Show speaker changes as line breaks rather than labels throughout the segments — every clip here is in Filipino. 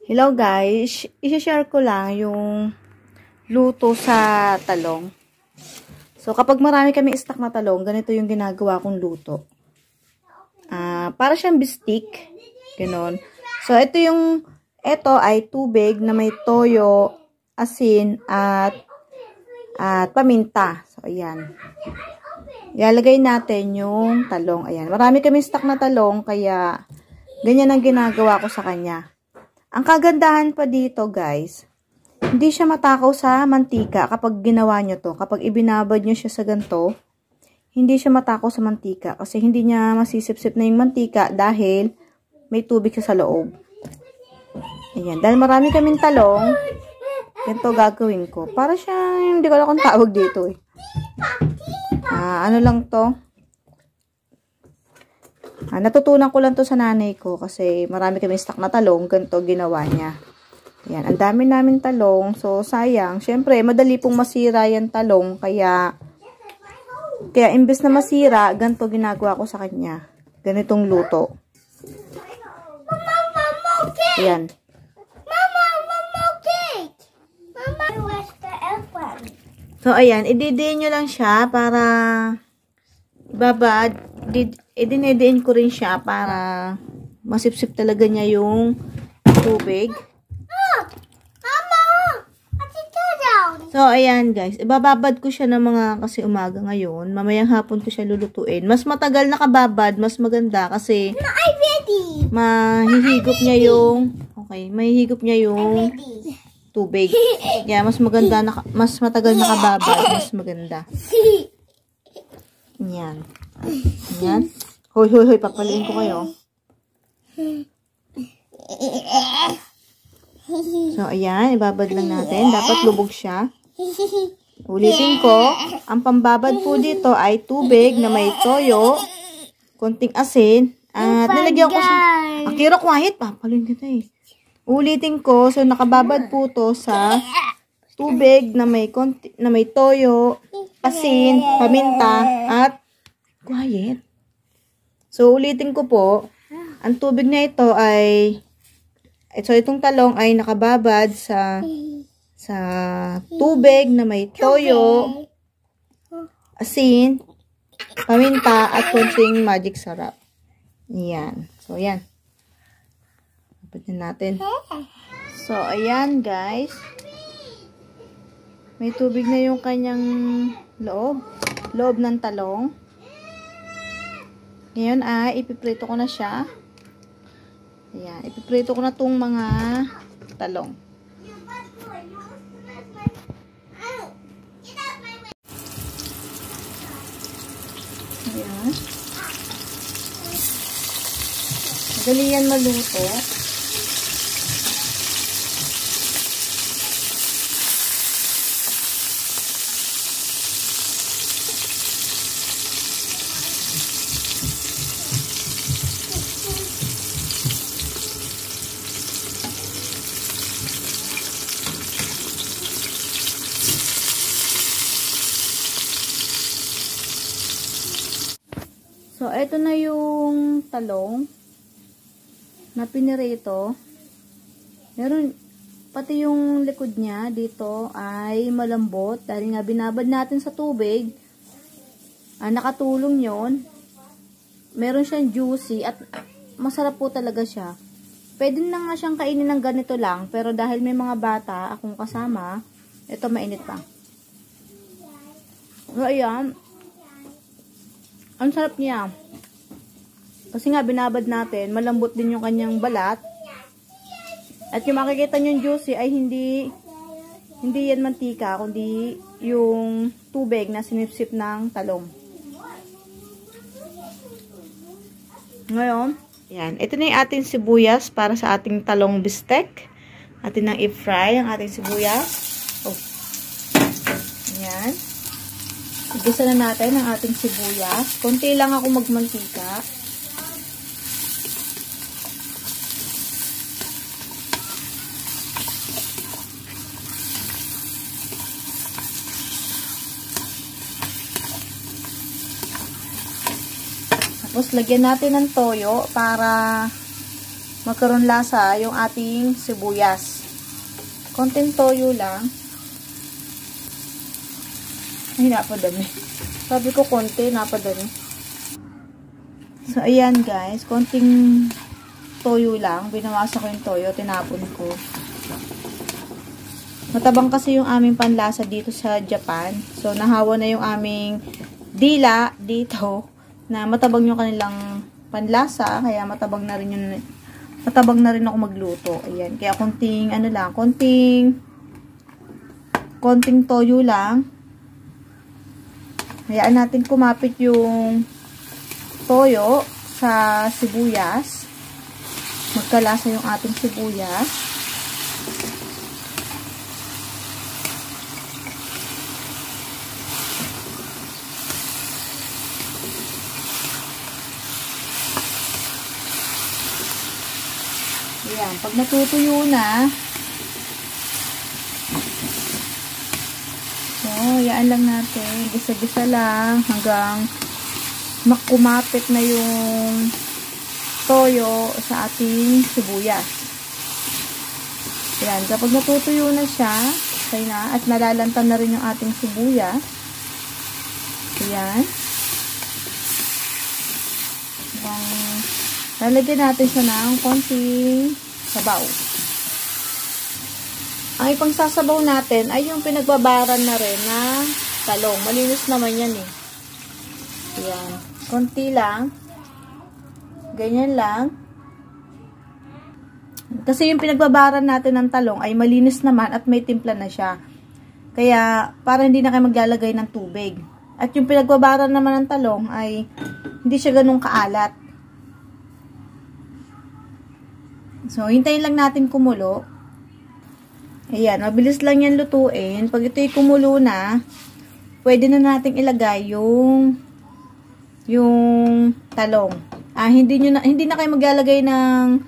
Hello guys, i-share ko lang yung luto sa talong. So kapag marami kami stock na talong, ganito yung ginagawa kong luto. Para siyang bistik, ganoon. So ito ay tubig na may toyo, asin at paminta. So ayan. Ilalagay natin yung talong. Ayan, marami kami stock na talong kaya ganyan ang ginagawa ko sa kanya. Ang kagandahan pa dito guys, hindi siya matakaw sa mantika kapag ginawa nyo to. Kapag ibinabad nyo siya sa ganito, hindi siya matakaw sa mantika. Kasi hindi niya masisip-sip na yung mantika dahil may tubig siya sa loob. Ayan, dahil marami kaming talong, ganito gagawin ko. Para siya, hindi ko alam kung tawag dito eh. Ano lang to? Natutunan ko lang to sa nanay ko kasi marami kami stock na talong, ganito ginawa niya. Ayan, ang dami namin talong, so sayang. Syempre, madali pong masira yan talong, kaya imbes na masira, ganito ginagawa ko sa kanya. Ganitong luto. Ayan. So, ayan, ididiin nyo lang siya para ibabad. Idinediin ko rin siya para masipsip talaga niya yung tubig. So, ayan guys. Ibababad ko siya ng mga kasi umaga ngayon. Mamayang hapon ko siya lulutuin. Mas matagal nakababad, mas maganda kasi mahihigop niya yung tubig. Kaya mas maganda, mas matagal nakababad, mas maganda. Ayan. Ayan. Hoy, papaliin ko kayo. So, ayan. Ibabad lang natin. Dapat lubog siya. Ulitin ko. Ang pambabad po dito ay tubig na may toyo, konting asin, at nilagyan ko siya. Akira, quiet. Papaliin kita eh. Ulitin ko. So, nakababad po to sa tubig na may toyo, asin, paminta, at quiet. So, ulitin ko po. Ang tubig na ito ay, so itong talong ay nakababad sa tubig na may toyo, asin, paminta, at konting magic sarap. Ayan. So, ayan. Dapat natin. So, ayan guys. May tubig na yung kanyang loob ng talong. Ngayon ay ipiprito ko na siya. Ayan, ipiprito ko na tong mga talong. Ayan. Madali yan maluto. So, ito na yung talong na pinirito. Meron, pati yung likod niya dito ay malambot. Dahil nga binabad natin sa tubig, nakatulong yon. Meron siyang juicy at masarap po talaga siya. Pwede na nga siyang kainin ng ganito lang. Pero dahil may mga bata akong kasama, ito mainit pa. So, ayan. Ang sarap niya. Kasi nga, binabad natin. Malambot din yung kanyang balat. At yung makikita nyo juicy ay hindi yan mantika, kundi yung tubig na sinipsip ng talong. Ngayon, yan. Ito na yung ating sibuyas para sa ating talong bistek. Atin nang i-fry ang ating sibuyas. Oh. Yan. Igisa na natin ang ating sibuyas. Konti lang ako magmantika. Tapos, lagyan natin ng toyo para magkaroon lasa yung ating sibuyas. Konting toyo lang. Ay, napadami. Sabi ko konti, napadami. So, ayan guys. Konting toyo lang. Binawasan ko yung toyo. Tinapon ko. Matabang kasi yung aming panlasa dito sa Japan. So, nahawa na yung aming dila dito na matabang yung kanilang panlasa. Kaya matabang na rin ako magluto. Ayan. Kaya konting, ano lang, konting toyo lang. Hayaan natin kumapit yung toyo sa sibuyas. Magkalasa yung ating sibuyas. Ayan, pag natutuyo na, so, hayaan lang natin, gisa-gisa lang hanggang kumapit na yung toyo sa ating sibuyas. Ayan, kapag natutuyo na siya, okay na, at nalalanta na rin yung ating sibuyas. Ayan. Lalagyan natin siya ng konting sabaw. Ang ipang sasabaw natin ay yung pinagbabaran na rin na talong. Malinis naman yan eh. Ayan. Konti lang. Ganyan lang. Kasi yung pinagbabaran natin ng talong ay malinis naman at may timpla na siya. Kaya para hindi na kayo maglalagay ng tubig. At yung pinagbabaran naman ng talong ay hindi siya ganun kaalat. So, hintayin lang natin kumulo. Ayan, mabilis lang yan lutuin. Pag ito'y kumulo na, pwede na natin ilagay yung talong. Hindi na kayo maglalagay ng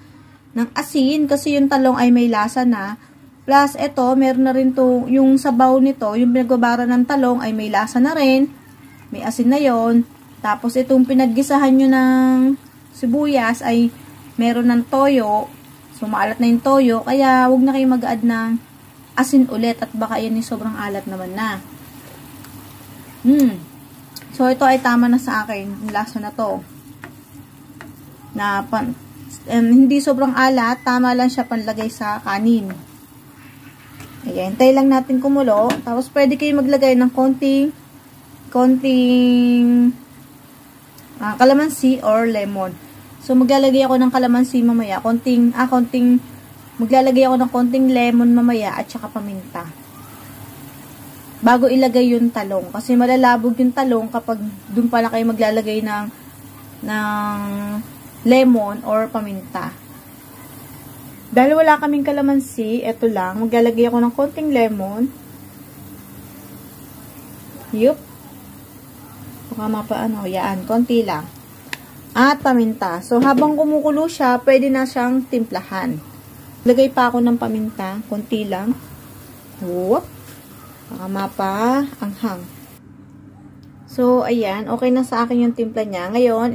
asin kasi yung talong ay may lasa na. Plus, ito, meron na rin to, yung sabaw nito, yung pinagbabara ng talong ay may lasa na rin. May asin na yon. Tapos, itong pinaggisahan nyo ng sibuyas ay meron ng toyo. So, maalat na yung toyo. Kaya, huwag na kayo mag-add ng asin ulit. At baka yan yung sobrang alat naman na. So, ito ay tama na sa akin. Yung lasa na to. Hindi sobrang alat. Tama lang siya panlagay sa kanin. Ayan. Hintay lang natin kumulo. Tapos, pwede kayo maglagay ng konting kalamansi or lemon. So, maglalagay ako ng kalamansi mamaya. Maglalagay ako ng konting lemon mamaya at saka paminta. Bago ilagay yung talong. Kasi malalabog yung talong kapag dun pala kayo maglalagay ng lemon or paminta. Dahil wala kaming kalamansi, eto lang. Maglalagay ako ng konting lemon. Yup. Baka mapaano. Yan. Konti lang. At paminta. So, habang kumukulo siya, pwede na siyang timplahan. Lagay pa ako ng paminta. Konti lang. Whoop. Baka mapa-anghang. So, ayan. Okay na sa akin yung timpla niya. Ngayon,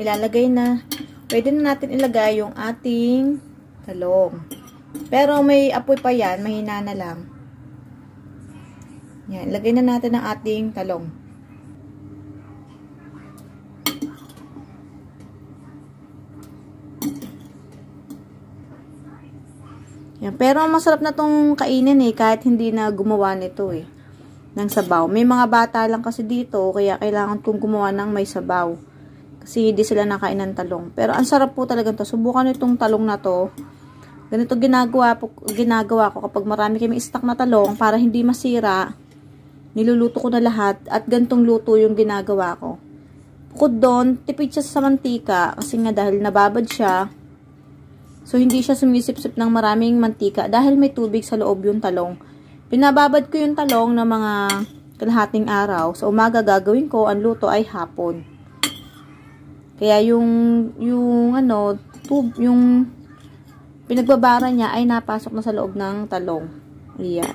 pwede na natin ilagay yung ating talong. Pero may apoy pa yan. Mahina na lang. Yan. Lagay na natin ang ating talong. Yan. Pero masarap na tong kainin eh, kahit hindi na gumawa nito eh, ng sabaw. May mga bata lang kasi dito, kaya kailangan kong gumawa ng may sabaw. Kasi hindi sila nakain ng talong. Pero ang sarap po talaga to. Subukan itong talong na to. Ganito ginagawa ko kapag marami kami stock na talong para hindi masira. Niluluto ko na lahat at gantong luto yung ginagawa ko. Bukod doon, tipid siya sa mantika kasi nga dahil nababad siya. So, hindi siya sumisip-sip ng maraming mantika dahil may tubig sa loob yung talong. Pinababad ko yung talong ng mga kalahating araw. Sa umaga gagawin ko, ang luto ay hapon. Kaya yung pinagbabara niya ay napasok na sa loob ng talong. Ayan.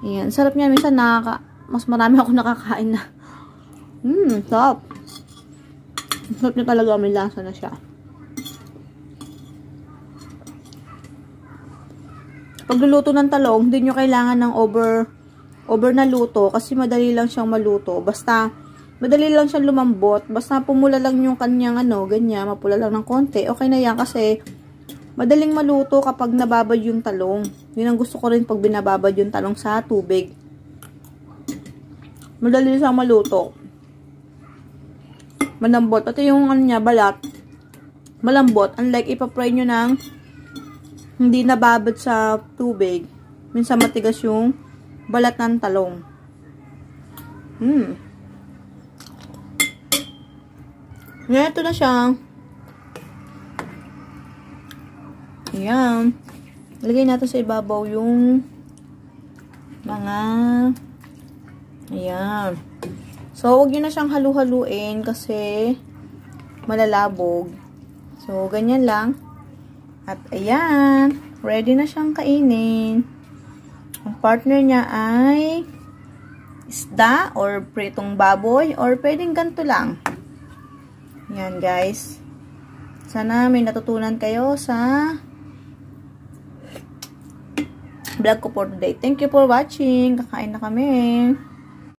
Ayan. Sarap niya. Minsan mas marami ako nakakain na. Sarap. Sarap niya talaga. May lasa na siya. pagluluto ng talong, hindi nyo kailangan ng over na luto kasi madali lang siyang maluto. Basta, madali lang siyang lumambot. Basta pumula lang yung kanyang ganyan, mapula lang ng konti. Okay na yan kasi madaling maluto kapag nababad yung talong. Yun ang gusto ko rin pag binababad yung talong sa tubig. Madali siyang maluto. Malambot. Pati yung niya, balat, malambot. Unlike ipapry nyo ng hindi nababad sa tubig. Minsan matigas yung balat ng talong. Ito na siya. Ayan. Lagay natin sa ibabaw yung mga ayan. So, huwag nyo na siyang halu-haluin kasi malalabog. So, ganyan lang. At ayan, ready na siyang kainin. Ang partner niya ay isda or pritong baboy or pwedeng ganito lang. Ayan guys. Sana may natutunan kayo sa vlog ko for today. Thank you for watching. Kakain na kami.